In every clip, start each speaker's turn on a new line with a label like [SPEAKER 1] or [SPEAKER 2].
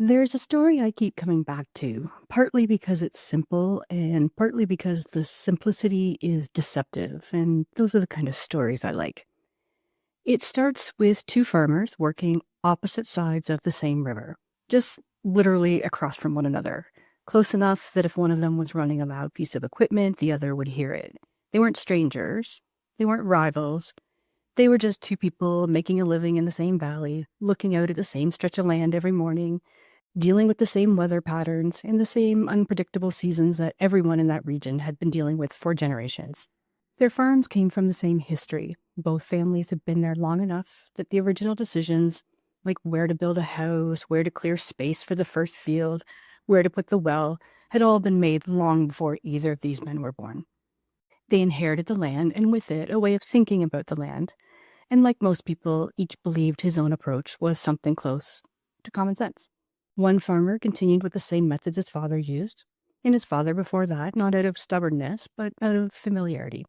[SPEAKER 1] There's a story I keep coming back to, partly because it's simple and partly because the simplicity is deceptive, and those are the kind of stories I like. It starts with two farmers working opposite sides of the same river, just literally across from one another, close enough that if one of them was running a loud piece of equipment, the other would hear it. They weren't strangers, they weren't rivals, they were just two people making a living in the same valley, looking out at the same stretch of land every morning, dealing with the same weather patterns and the same unpredictable seasons that everyone in that region had been dealing with for generations. Their farms came from the same history. Both families had been there long enough that the original decisions, like where to build a house, where to clear space for the first field, where to put the well, had all been made long before either of these men were born. They inherited the land and with it a way of thinking about the land, and like most people, each believed his own approach was something close to common sense. One farmer continued with the same methods his father used, and his father before that, not out of stubbornness, but out of familiarity.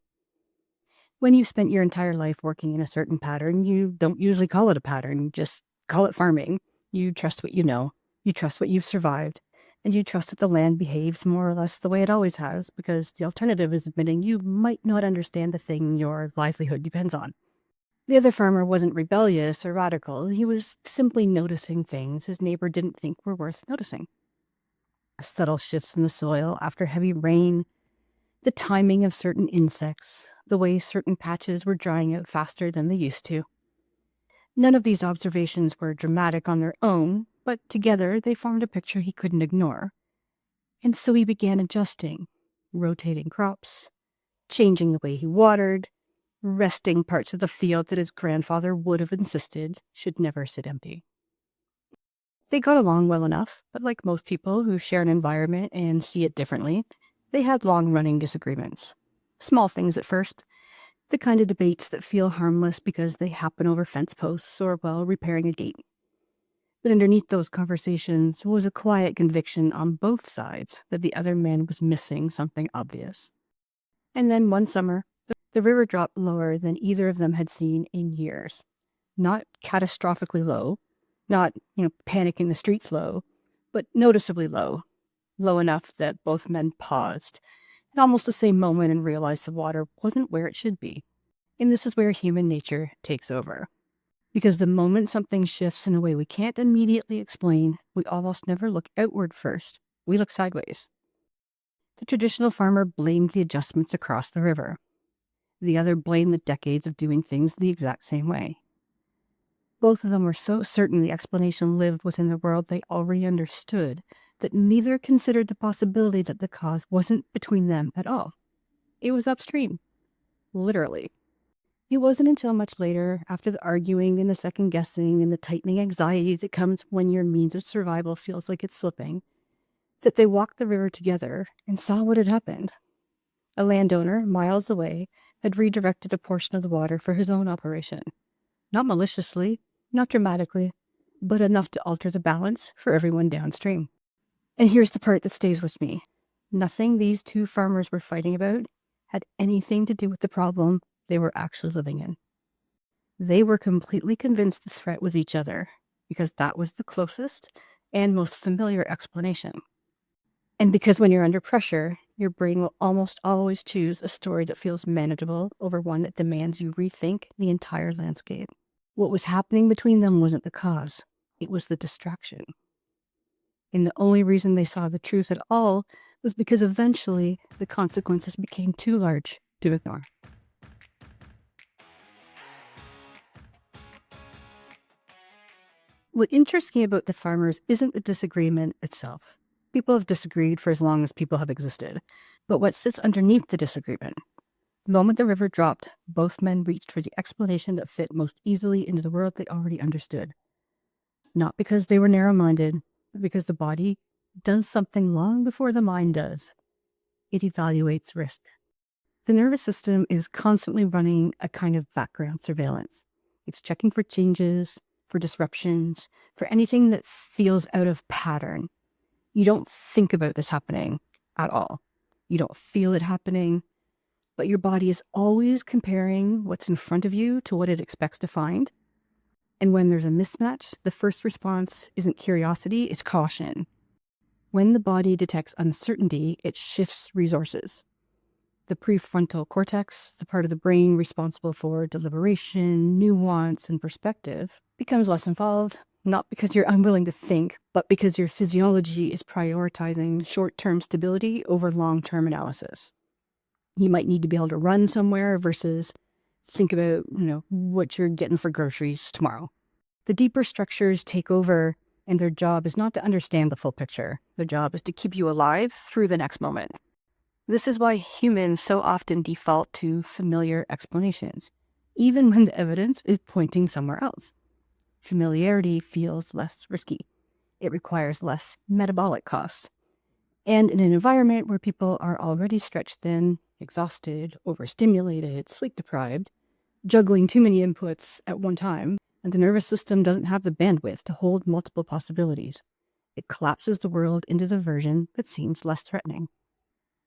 [SPEAKER 1] When you spent your entire life working in a certain pattern, you don't usually call it a pattern, you just call it farming. You trust what you know, you trust what you've survived, and you trust that the land behaves more or less the way it always has, because the alternative is admitting you might not understand the thing your livelihood depends on. The other farmer wasn't rebellious or radical. He was simply noticing things his neighbor didn't think were worth noticing. Subtle shifts in the soil after heavy rain, the timing of certain insects, the way certain patches were drying out faster than they used to. None of these observations were dramatic on their own, but together they formed a picture he couldn't ignore. And so he began adjusting, rotating crops, changing the way he watered, resting parts of the field that his grandfather would have insisted should never sit empty. They got along well enough, but like most people who share an environment and see it differently, they had long-running disagreements. Small things at first, the kind of debates that feel harmless because they happen over fence posts or while repairing a gate. But underneath those conversations was a quiet conviction on both sides that the other man was missing something obvious. And then one summer, the river dropped lower than either of them had seen in years. Not catastrophically low, not, panicking the streets low, but noticeably low, low enough that both men paused at almost the same moment and realized the water wasn't where it should be. And this is where human nature takes over. Because the moment something shifts in a way we can't immediately explain, we almost never look outward first. We look sideways. The traditional farmer blamed the adjustments across the river. The other blamed the decades of doing things the exact same way. Both of them were so certain the explanation lived within the world they already understood that neither considered the possibility that the cause wasn't between them at all. It was upstream, literally. It wasn't until much later, after the arguing and the second guessing and the tightening anxiety that comes when your means of survival feels like it's slipping, that they walked the river together and saw what had happened. A landowner, miles away, had redirected a portion of the water for his own operation. Not maliciously, not dramatically, but enough to alter the balance for everyone downstream. And here's the part that stays with me. Nothing these two farmers were fighting about had anything to do with the problem they were actually living in. They were completely convinced the threat was each other, because that was the closest and most familiar explanation. And because when you're under pressure, your brain will almost always choose a story that feels manageable over one that demands you rethink the entire landscape. What was happening between them wasn't the cause, it was the distraction. And the only reason they saw the truth at all was because eventually the consequences became too large to ignore. What interests me about the farmers isn't the disagreement itself. People have disagreed for as long as people have existed. But what sits underneath the disagreement? The moment the river dropped, both men reached for the explanation that fit most easily into the world they already understood. Not because they were narrow-minded, but because the body does something long before the mind does. It evaluates risk. The nervous system is constantly running a kind of background surveillance. It's checking for changes, for disruptions, for anything that feels out of pattern. You don't think about this happening at all. You don't feel it happening, but your body is always comparing what's in front of you to what it expects to find. And when there's a mismatch, the first response isn't curiosity, it's caution. When the body detects uncertainty, it shifts resources. The prefrontal cortex, the part of the brain responsible for deliberation, nuance, and perspective, becomes less involved, not because you're unwilling to think, but because your physiology is prioritizing short-term stability over long-term analysis. You might need to be able to run somewhere versus think about, what you're getting for groceries tomorrow. The deeper structures take over, and their job is not to understand the full picture. Their job is to keep you alive through the next moment. This is why humans so often default to familiar explanations, even when the evidence is pointing somewhere else. Familiarity feels less risky. It requires less metabolic costs. And in an environment where people are already stretched thin, exhausted, overstimulated, sleep-deprived, juggling too many inputs at one time, and the nervous system doesn't have the bandwidth to hold multiple possibilities. It collapses the world into the version that seems less threatening.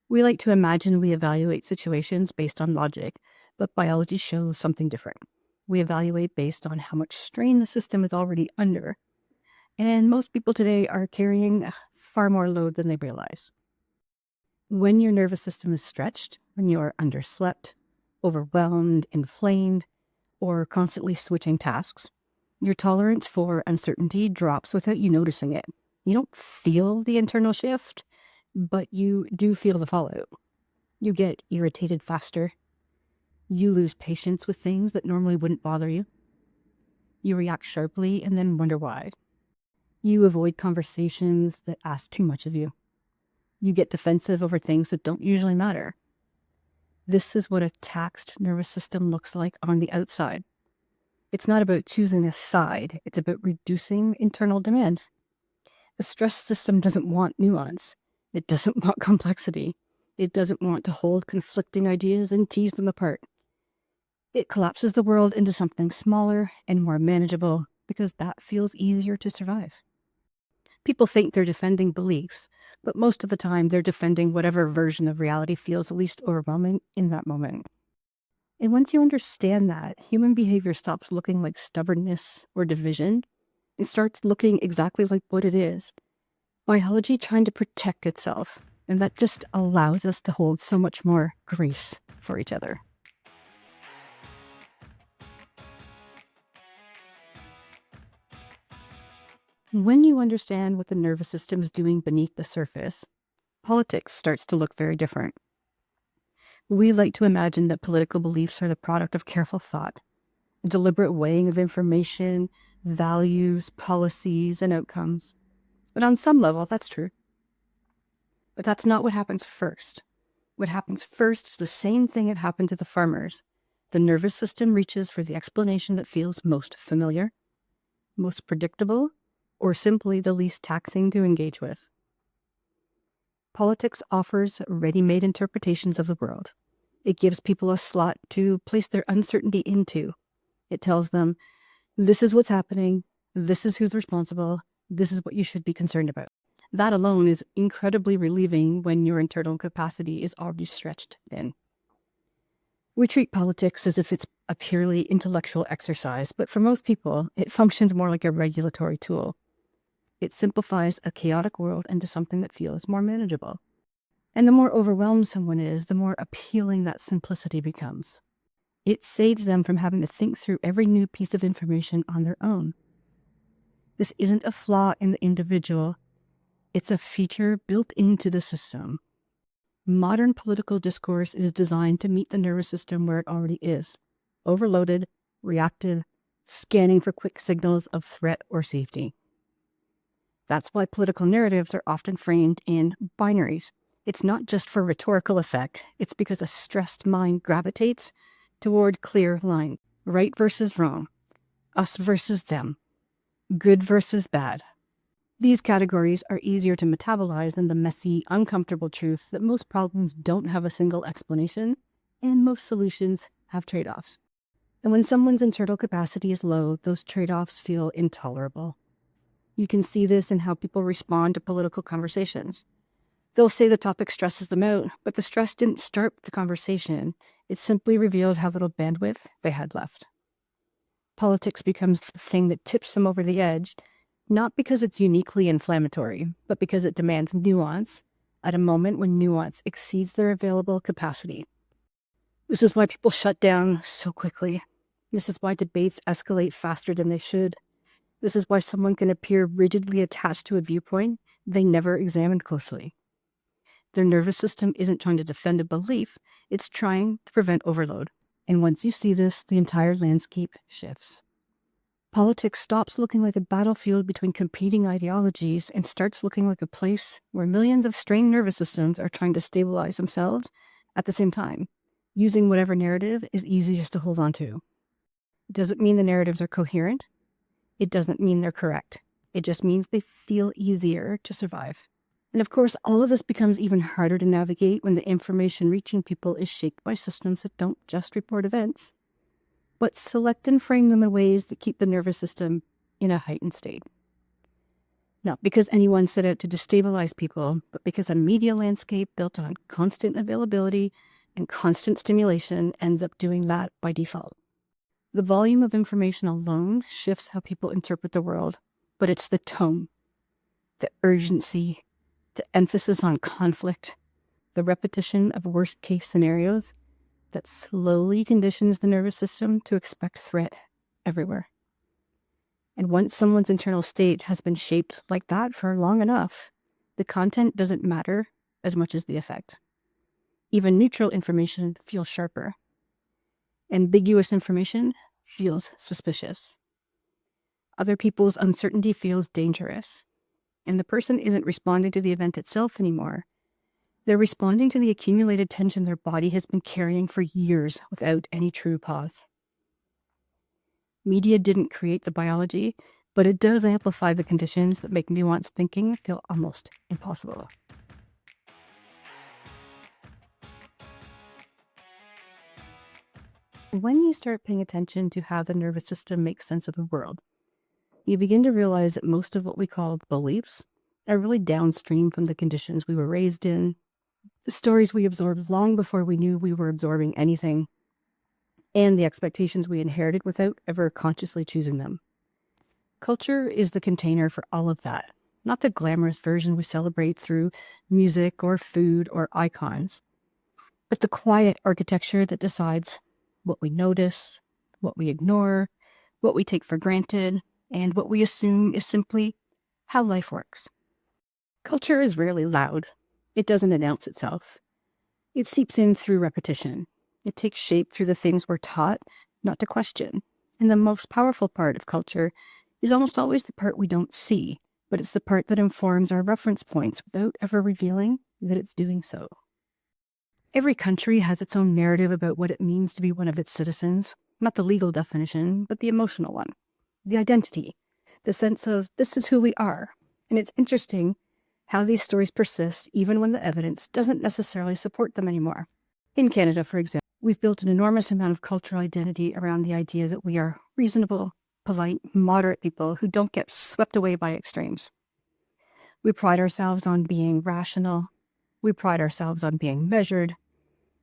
[SPEAKER 1] We like to imagine we evaluate situations based on logic, but biology shows something different. We evaluate based on how much strain the system is already under, and most people today are carrying far more load than they realize. When your nervous system is stretched, when you're underslept, overwhelmed, inflamed, or constantly switching tasks, your tolerance for uncertainty drops without you noticing it. You don't feel the internal shift, but you do feel the fallout. You get irritated faster. You lose patience with things that normally wouldn't bother you. You react sharply and then wonder why. You avoid conversations that ask too much of you. You get defensive over things that don't usually matter. This is what a taxed nervous system looks like on the outside. It's not about choosing a side, it's about reducing internal demand. The stress system doesn't want nuance. It doesn't want complexity. It doesn't want to hold conflicting ideas and tease them apart. It collapses the world into something smaller and more manageable because that feels easier to survive. People think they're defending beliefs, but most of the time they're defending whatever version of reality feels least overwhelming in that moment. And once you understand that, human behavior stops looking like stubbornness or division. It starts looking exactly like what it is. Biology trying to protect itself. And that just allows us to hold so much more grace for each other. When you understand what the nervous system is doing beneath the surface, politics starts to look very different. We like to imagine that political beliefs are the product of careful thought, a deliberate weighing of information, values, policies, and outcomes. But on some level, that's true. But that's not what happens first. What happens first is the same thing that happened to the farmers. The nervous system reaches for the explanation that feels most familiar, most predictable, or simply the least taxing to engage with. Politics offers ready-made interpretations of the world. It gives people a slot to place their uncertainty into. It tells them, this is what's happening, this is who's responsible, this is what you should be concerned about. That alone is incredibly relieving when your internal capacity is already stretched thin. We treat politics as if it's a purely intellectual exercise, but for most people, it functions more like a regulatory tool. It simplifies a chaotic world into something that feels more manageable. And the more overwhelmed someone is, the more appealing that simplicity becomes. It saves them from having to think through every new piece of information on their own. This isn't a flaw in the individual. It's a feature built into the system. Modern political discourse is designed to meet the nervous system where it already is. Overloaded, reactive, scanning for quick signals of threat or safety. That's why political narratives are often framed in binaries. It's not just for rhetorical effect. It's because a stressed mind gravitates toward clear lines. Right versus wrong. Us versus them. Good versus bad. These categories are easier to metabolize than the messy, uncomfortable truth that most problems don't have a single explanation, and most solutions have trade-offs. And when someone's internal capacity is low, those trade-offs feel intolerable. You can see this in how people respond to political conversations. They'll say the topic stresses them out, but the stress didn't start the conversation. It simply revealed how little bandwidth they had left. Politics becomes the thing that tips them over the edge, not because it's uniquely inflammatory, but because it demands nuance at a moment when nuance exceeds their available capacity. This is why people shut down so quickly. This is why debates escalate faster than they should. This is why someone can appear rigidly attached to a viewpoint they never examined closely. Their nervous system isn't trying to defend a belief, it's trying to prevent overload. And once you see this, the entire landscape shifts. Politics stops looking like a battlefield between competing ideologies and starts looking like a place where millions of strained nervous systems are trying to stabilize themselves at the same time, using whatever narrative is easiest to hold on to. It doesn't mean the narratives are coherent. It doesn't mean they're correct. It just means they feel easier to survive. And of course, all of this becomes even harder to navigate when the information reaching people is shaped by systems that don't just report events, but select and frame them in ways that keep the nervous system in a heightened state. Not because anyone set out to destabilize people, but because a media landscape built on constant availability and constant stimulation ends up doing that by default. The volume of information alone shifts how people interpret the world, but it's the tone, the urgency, the emphasis on conflict, the repetition of worst-case scenarios that slowly conditions the nervous system to expect threat everywhere. And once someone's internal state has been shaped like that for long enough, the content doesn't matter as much as the effect. Even neutral information feels sharper. Ambiguous information feels suspicious. Other people's uncertainty feels dangerous. And the person isn't responding to the event itself anymore. They're responding to the accumulated tension their body has been carrying for years without any true pause. Media didn't create the biology, but it does amplify the conditions that make nuanced thinking feel almost impossible. When you start paying attention to how the nervous system makes sense of the world, you begin to realize that most of what we call beliefs are really downstream from the conditions we were raised in, the stories we absorbed long before we knew we were absorbing anything, and the expectations we inherited without ever consciously choosing them. Culture is the container for all of that, not the glamorous version we celebrate through music or food or icons, but the quiet architecture that decides what we notice, what we ignore, what we take for granted, and what we assume is simply how life works. Culture is rarely loud. It doesn't announce itself. It seeps in through repetition. It takes shape through the things we're taught not to question. And the most powerful part of culture is almost always the part we don't see, but it's the part that informs our reference points without ever revealing that it's doing so. Every country has its own narrative about what it means to be one of its citizens, not the legal definition, but the emotional one, the identity, the sense of this is who we are. And it's interesting how these stories persist even when the evidence doesn't necessarily support them anymore. In Canada, for example, we've built an enormous amount of cultural identity around the idea that we are reasonable, polite, moderate people who don't get swept away by extremes. We pride ourselves on being rational. We pride ourselves on being measured.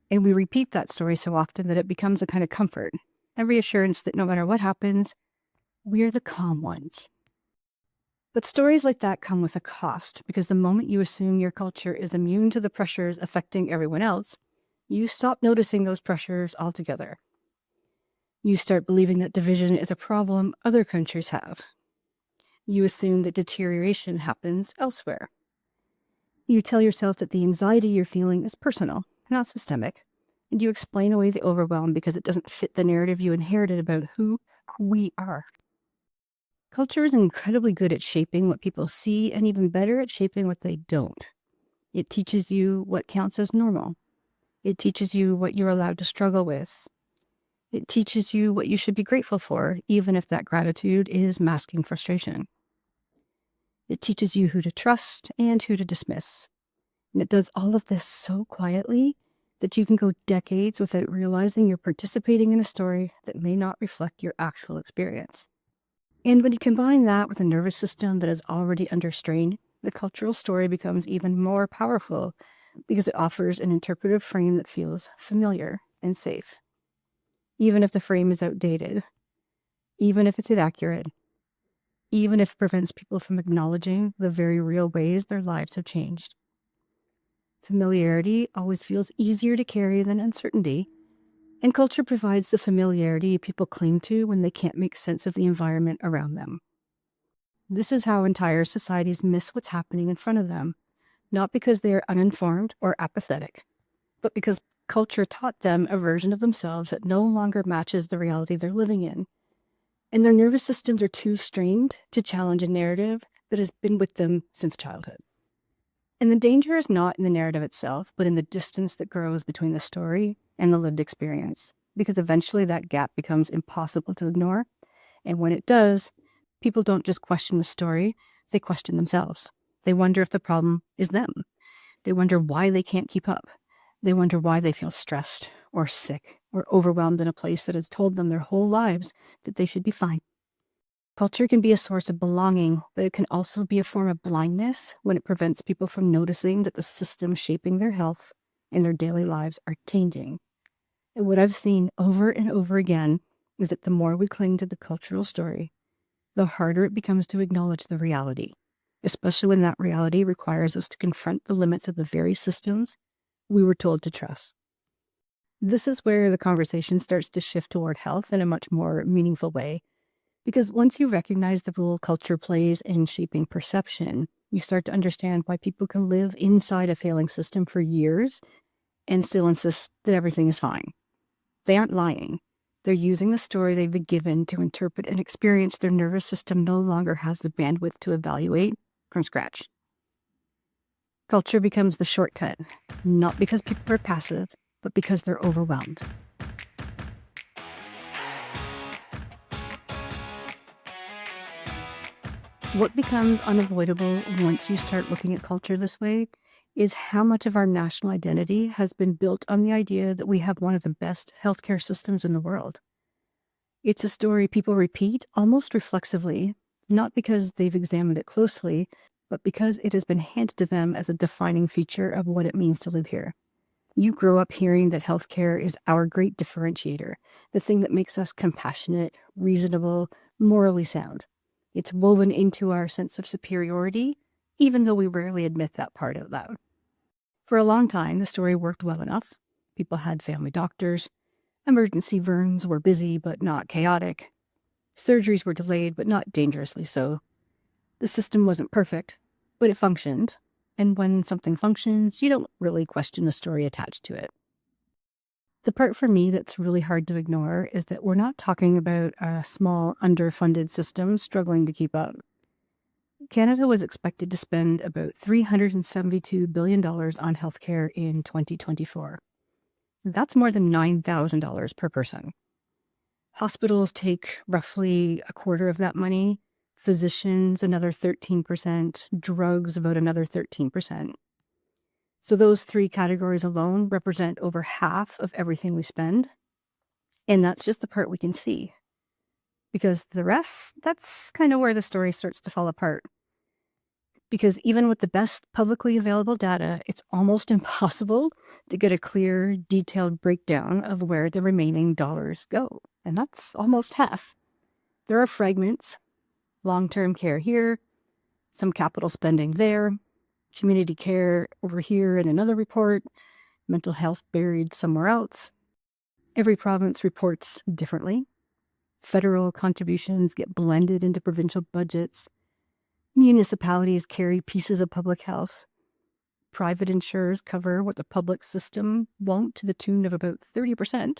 [SPEAKER 1] And we repeat that story so often that it becomes a kind of comfort, a reassurance that no matter what happens, we're the calm ones. But stories like that come with a cost, because the moment you assume your culture is immune to the pressures affecting everyone else, you stop noticing those pressures altogether. You start believing that division is a problem other countries have. You assume that deterioration happens elsewhere. You tell yourself that the anxiety you're feeling is personal, not systemic, and you explain away the overwhelm because it doesn't fit the narrative you inherited about who we are. Culture is incredibly good at shaping what people see and even better at shaping what they don't. It teaches you what counts as normal. It teaches you what you're allowed to struggle with. It teaches you what you should be grateful for, even if that gratitude is masking frustration. It teaches you who to trust and who to dismiss. And it does all of this so quietly that you can go decades without realizing you're participating in a story that may not reflect your actual experience. And when you combine that with a nervous system that is already under strain, the cultural story becomes even more powerful because it offers an interpretive frame that feels familiar and safe. Even if the frame is outdated, even if it's inaccurate, even if it prevents people from acknowledging the very real ways their lives have changed. Familiarity always feels easier to carry than uncertainty, and culture provides the familiarity people cling to when they can't make sense of the environment around them. This is how entire societies miss what's happening in front of them, not because they are uninformed or apathetic, but because culture taught them a version of themselves that no longer matches the reality they're living in, and their nervous systems are too strained to challenge a narrative that has been with them since childhood. And the danger is not in the narrative itself, but in the distance that grows between the story and the lived experience, because eventually that gap becomes impossible to ignore. And when it does, people don't just question the story, they question themselves. They wonder if the problem is them. They wonder why they can't keep up. They wonder why they feel stressed or sick or overwhelmed in a place that has told them their whole lives that they should be fine. Culture can be a source of belonging, but it can also be a form of blindness when it prevents people from noticing that the systems shaping their health and their daily lives are changing. And what I've seen over and over again is that the more we cling to the cultural story, the harder it becomes to acknowledge the reality, especially when that reality requires us to confront the limits of the very systems we were told to trust. This is where the conversation starts to shift toward health in a much more meaningful way. Because once you recognize the role culture plays in shaping perception, you start to understand why people can live inside a failing system for years and still insist that everything is fine. They aren't lying. They're using the story they've been given to interpret an experience their nervous system no longer has the bandwidth to evaluate from scratch. Culture becomes the shortcut, not because people are passive, but because they're overwhelmed. What becomes unavoidable once you start looking at culture this way is how much of our national identity has been built on the idea that we have one of the best healthcare systems in the world. It's a story people repeat almost reflexively, not because they've examined it closely, but because it has been handed to them as a defining feature of what it means to live here. You grow up hearing that healthcare is our great differentiator, the thing that makes us compassionate, reasonable, morally sound. It's woven into our sense of superiority, even though we rarely admit that part out loud. For a long time, the story worked well enough. People had family doctors. Emergency rooms were busy, but not chaotic. Surgeries were delayed, but not dangerously so. The system wasn't perfect, but it functioned. And when something functions, you don't really question the story attached to it. The part for me that's really hard to ignore is that we're not talking about a small, underfunded system struggling to keep up. Canada was expected to spend about $372 billion on healthcare in 2024. That's more than $9,000 per person. Hospitals take roughly a quarter of that money, physicians another 13%, drugs about another 13%. So those three categories alone represent over half of everything we spend. And that's just the part we can see. Because the rest, that's kind of where the story starts to fall apart. Because even with the best publicly available data, it's almost impossible to get a clear, detailed breakdown of where the remaining dollars go. And that's almost half. There are fragments, long-term care here, some capital spending there, community care over here in another report, mental health buried somewhere else. Every province reports differently. Federal contributions get blended into provincial budgets. Municipalities carry pieces of public health. Private insurers cover what the public system won't to the tune of about 30%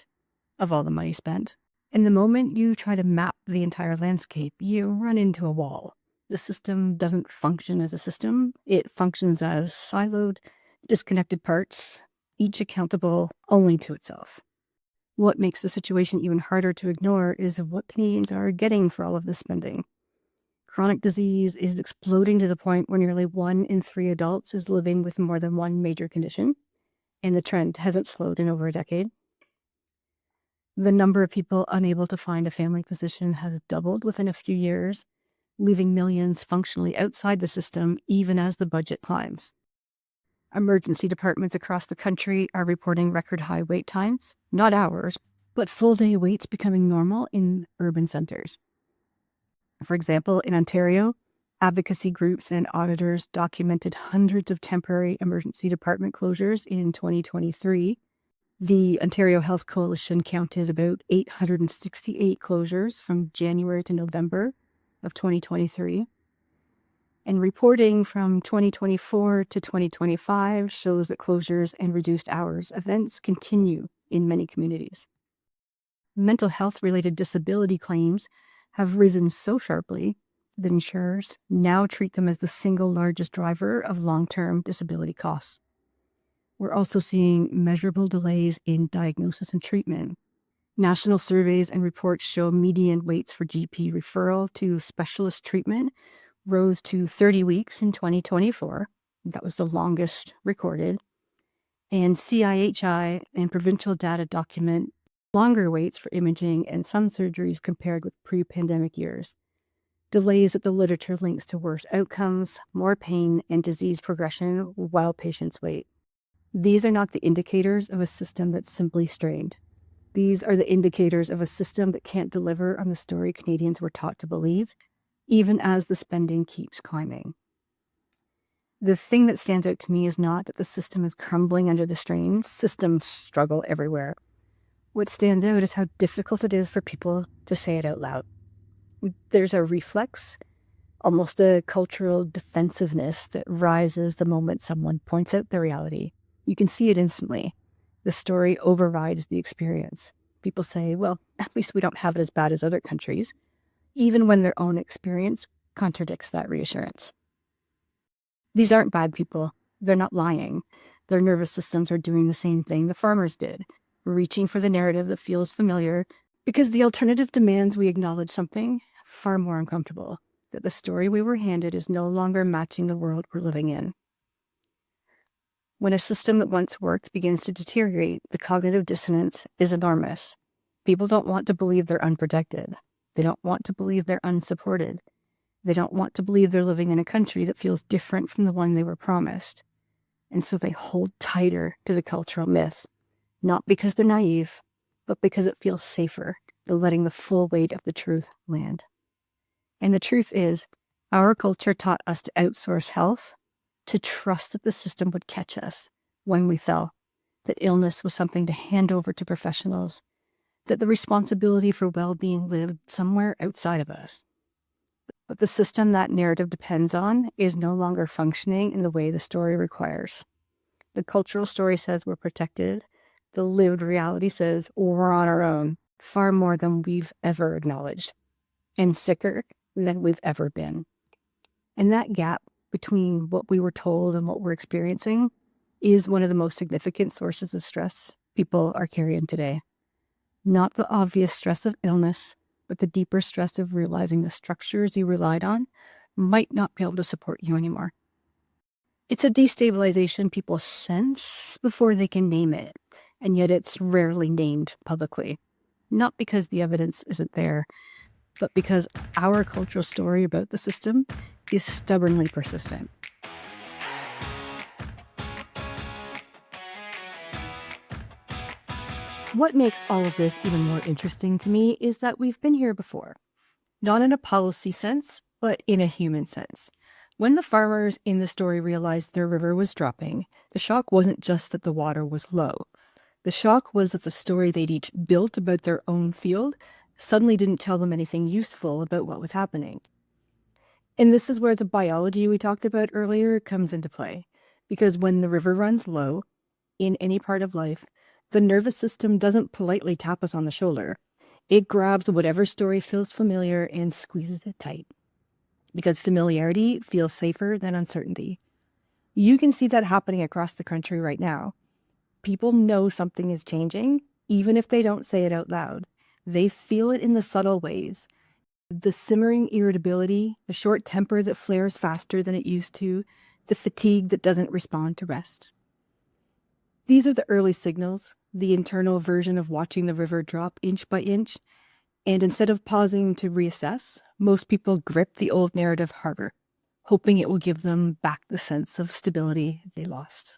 [SPEAKER 1] of all the money spent. And the moment you try to map the entire landscape, you run into a wall. The system doesn't function as a system. It functions as siloed, disconnected parts, each accountable only to itself. What makes the situation even harder to ignore is what Canadians are getting for all of this spending. Chronic disease is exploding to the point where nearly 1 in 3 adults is living with more than one major condition, and the trend hasn't slowed in over a decade. The number of people unable to find a family physician has doubled within a few years, leaving millions functionally outside the system even as the budget climbs. Emergency departments across the country are reporting record high wait times, not hours, but full-day waits becoming normal in urban centers. For example, in Ontario, advocacy groups and auditors documented hundreds of temporary emergency department closures in 2023. The Ontario Health Coalition counted about 868 closures from January to November of 2023. And reporting from 2024 to 2025 shows that closures and reduced hours events continue in many communities. Mental health-related disability claims have risen so sharply that insurers now treat them as the single largest driver of long-term disability costs. We're also seeing measurable delays in diagnosis and treatment. National surveys and reports show median waits for GP referral to specialist treatment rose to 30 weeks in 2024. That was the longest recorded. And CIHI and provincial data document longer waits for imaging and some surgeries compared with pre-pandemic years. Delays that the literature links to worse outcomes, more pain, and disease progression while patients wait. These are not the indicators of a system that's simply strained. These are the indicators of a system that can't deliver on the story Canadians were taught to believe, even as the spending keeps climbing. The thing that stands out to me is not that the system is crumbling under the strain. Systems struggle everywhere. What stands out is how difficult it is for people to say it out loud. There's a reflex, almost a cultural defensiveness that rises the moment someone points out the reality. You can see it instantly. The story overrides the experience. People say, well, at least we don't have it as bad as other countries, even when their own experience contradicts that reassurance. These aren't bad people. They're not lying. Their nervous systems are doing the same thing the farmers did, reaching for the narrative that feels familiar, because the alternative demands we acknowledge something far more uncomfortable, that the story we were handed is no longer matching the world we're living in. When a system that once worked begins to deteriorate, the cognitive dissonance is enormous. People don't want to believe they're unprotected. They don't want to believe they're unsupported. They don't want to believe they're living in a country that feels different from the one they were promised. And so they hold tighter to the cultural myth, not because they're naive, but because it feels safer than letting the full weight of the truth land. And the truth is, our culture taught us to outsource health, to trust that the system would catch us when we fell, that illness was something to hand over to professionals, that the responsibility for well-being lived somewhere outside of us. But the system that narrative depends on is no longer functioning in the way the story requires. The cultural story says we're protected. The lived reality says we're on our own, far more than we've ever acknowledged, and sicker than we've ever been. And that gap between what we were told and what we're experiencing is one of the most significant sources of stress people are carrying today. Not the obvious stress of illness, but the deeper stress of realizing the structures you relied on might not be able to support you anymore. It's a destabilization people sense before they can name it, and yet it's rarely named publicly. Not because the evidence isn't there, but because our cultural story about the system is stubbornly persistent. What makes all of this even more interesting to me is that we've been here before. Not in a policy sense, but in a human sense. When the farmers in the story realized their river was dropping, the shock wasn't just that the water was low. The shock was that the story they'd each built about their own field suddenly didn't tell them anything useful about what was happening. And this is where the biology we talked about earlier comes into play. Because when the river runs low, in any part of life, the nervous system doesn't politely tap us on the shoulder. It grabs whatever story feels familiar and squeezes it tight. Because familiarity feels safer than uncertainty. You can see that happening across the country right now. People know something is changing, even if they don't say it out loud. They feel it in the subtle ways. The simmering irritability, the short temper that flares faster than it used to, the fatigue that doesn't respond to rest. These are the early signals, the internal version of watching the river drop inch by inch. And instead of pausing to reassess, most people grip the old narrative harder, hoping it will give them back the sense of stability they lost.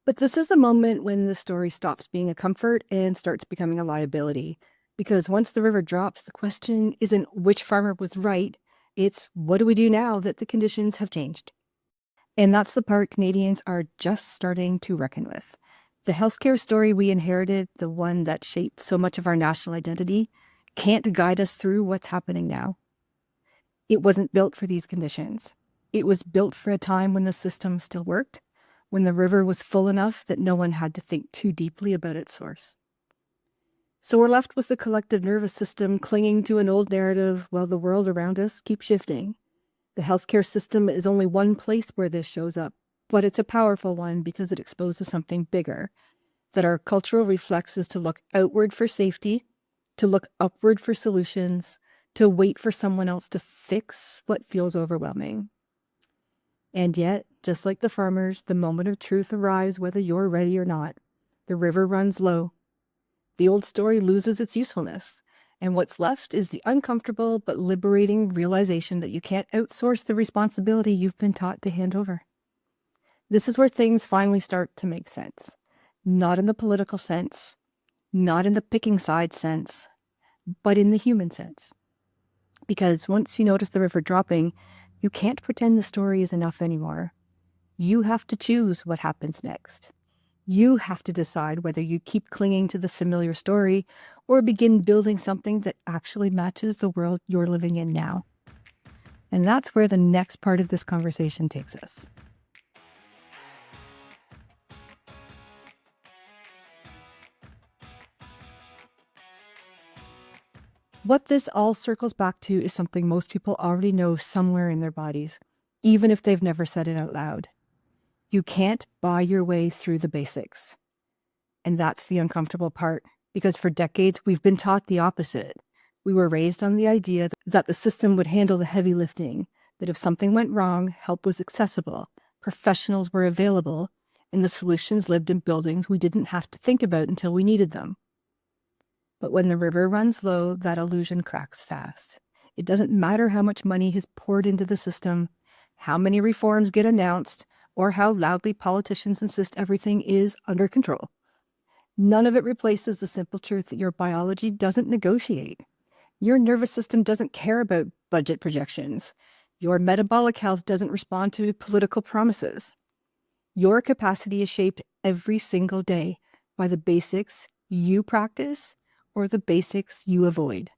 [SPEAKER 1] But this is the moment when the story stops being a comfort and starts becoming a liability. Because once the river drops, the question isn't which farmer was right, it's what do we do now that the conditions have changed? And that's the part Canadians are just starting to reckon with. The healthcare story we inherited, the one that shaped so much of our national identity, can't guide us through what's happening now. It wasn't built for these conditions. It was built for a time when the system still worked, when the river was full enough that no one had to think too deeply about its source. So we're left with the collective nervous system clinging to an old narrative while the world around us keeps shifting. The healthcare system is only one place where this shows up, but it's a powerful one because it exposes something bigger, that our cultural reflex is to look outward for safety, to look upward for solutions, to wait for someone else to fix what feels overwhelming. And yet, just like the farmers, the moment of truth arrives whether you're ready or not. The river runs low. The old story loses its usefulness. And what's left is the uncomfortable but liberating realization that you can't outsource the responsibility you've been taught to hand over. This is where things finally start to make sense. Not in the political sense, not in the picking side sense, but in the human sense. Because once you notice the river dropping, you can't pretend the story is enough anymore. You have to choose what happens next. You have to decide whether you keep clinging to the familiar story or begin building something that actually matches the world you're living in now. And that's where the next part of this conversation takes us. What this all circles back to is something most people already know somewhere in their bodies, even if they've never said it out loud. You can't buy your way through the basics. And that's the uncomfortable part, because for decades we've been taught the opposite. We were raised on the idea that the system would handle the heavy lifting, that if something went wrong, help was accessible, professionals were available, and the solutions lived in buildings we didn't have to think about until we needed them. But when the river runs low, that illusion cracks fast. It doesn't matter how much money is poured into the system, how many reforms get announced, or how loudly politicians insist everything is under control. None of it replaces the simple truth that your biology doesn't negotiate. Your nervous system doesn't care about budget projections. Your metabolic health doesn't respond to political promises. Your capacity is shaped every single day by the basics you practice or the basics you avoid.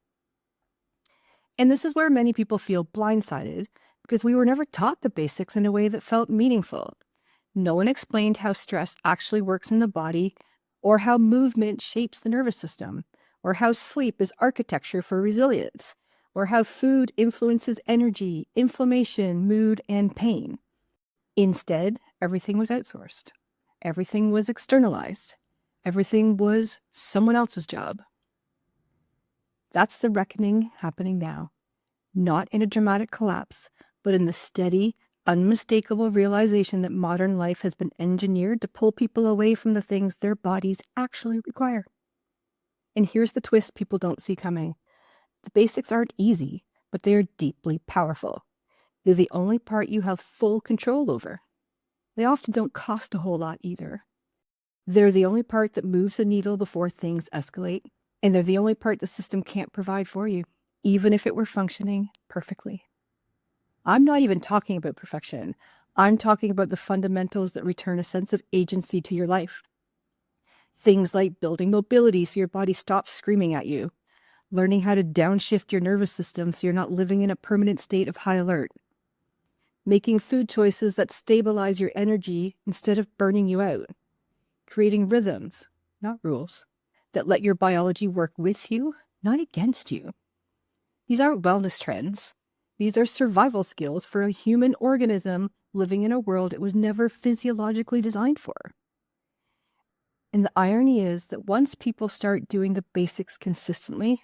[SPEAKER 1] And this is where many people feel blindsided because we were never taught the basics in a way that felt meaningful. No one explained how stress actually works in the body, or how movement shapes the nervous system, or how sleep is architecture for resilience, or how food influences energy, inflammation, mood, and pain. Instead, everything was outsourced. Everything was externalized. Everything was someone else's job. That's the reckoning happening now, not in a dramatic collapse, but in the steady, unmistakable realization that modern life has been engineered to pull people away from the things their bodies actually require. And here's the twist people don't see coming. The basics aren't easy, but they are deeply powerful. They're the only part you have full control over. They often don't cost a whole lot either. They're the only part that moves the needle before things escalate, and they're the only part the system can't provide for you, even if it were functioning perfectly. I'm not even talking about perfection. I'm talking about the fundamentals that return a sense of agency to your life. Things like building mobility so your body stops screaming at you, learning how to downshift your nervous system so you're not living in a permanent state of high alert, making food choices that stabilize your energy instead of burning you out, creating rhythms, not rules, that let your biology work with you, not against you. These aren't wellness trends. These are survival skills for a human organism living in a world it was never physiologically designed for. And the irony is that once people start doing the basics consistently,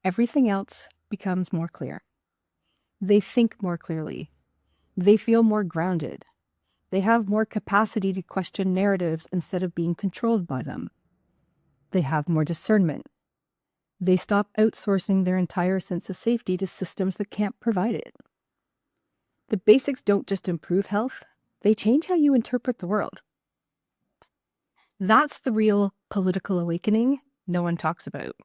[SPEAKER 1] everything else becomes more clear. They think more clearly. They feel more grounded. They have more capacity to question narratives instead of being controlled by them. They have more discernment. They stop outsourcing their entire sense of safety to systems that can't provide it. The basics don't just improve health, they change how you interpret the world. That's the real political awakening no one talks about.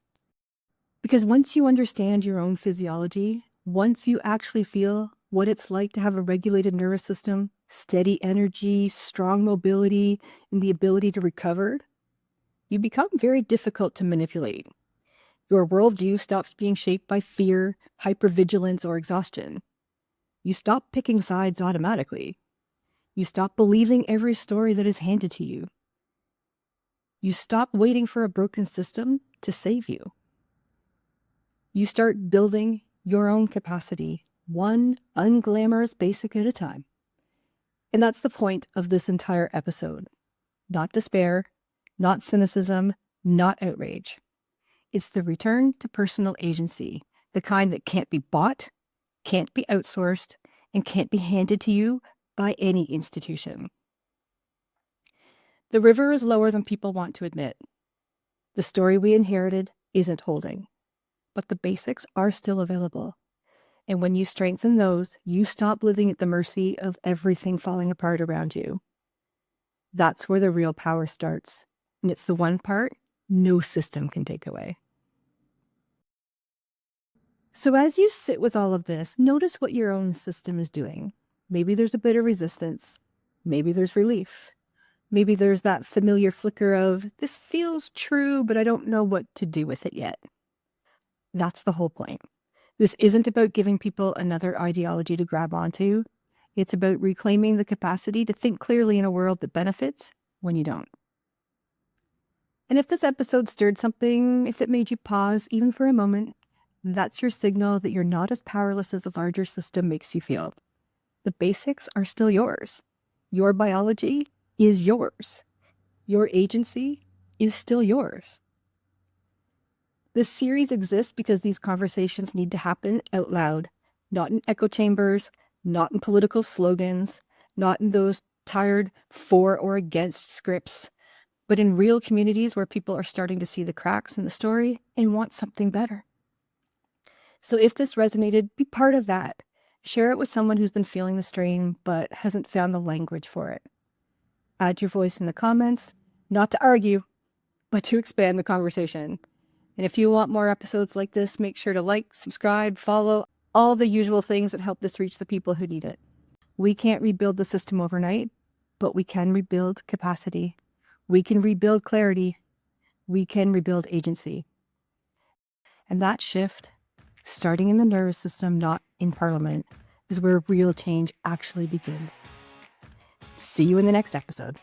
[SPEAKER 1] Because once you understand your own physiology, once you actually feel what it's like to have a regulated nervous system, steady energy, strong mobility, and the ability to recover, you become very difficult to manipulate. Your worldview stops being shaped by fear, hypervigilance, or exhaustion. You stop picking sides automatically. You stop believing every story that is handed to you. You stop waiting for a broken system to save you. You start building your own capacity, one unglamorous basic at a time. And that's the point of this entire episode. Not despair, not cynicism, not outrage. It's the return to personal agency, the kind that can't be bought, can't be outsourced, and can't be handed to you by any institution. The river is lower than people want to admit. The story we inherited isn't holding, but the basics are still available. And when you strengthen those, you stop living at the mercy of everything falling apart around you. That's where the real power starts. And it's the one part no system can take away. So as you sit with all of this, notice what your own system is doing. Maybe there's a bit of resistance. Maybe there's relief. Maybe there's that familiar flicker of, this feels true, but I don't know what to do with it yet. That's the whole point. This isn't about giving people another ideology to grab onto. It's about reclaiming the capacity to think clearly in a world that benefits when you don't. And if this episode stirred something, if it made you pause even for a moment, that's your signal that you're not as powerless as the larger system makes you feel. The basics are still yours. Your biology is yours. Your agency is still yours. This series exists because these conversations need to happen out loud, not in echo chambers, not in political slogans, not in those tired for or against scripts, but in real communities where people are starting to see the cracks in the story and want something better. So if this resonated, be part of that. Share it with someone who's been feeling the strain but hasn't found the language for it. Add your voice in the comments, not to argue, but to expand the conversation. And if you want more episodes like this, make sure to like, subscribe, follow, all the usual things that help this reach the people who need it. We can't rebuild the system overnight, but we can rebuild capacity. We can rebuild clarity. We can rebuild agency. And that shift, starting in the nervous system, not in Parliament, is where real change actually begins. See you in the next episode.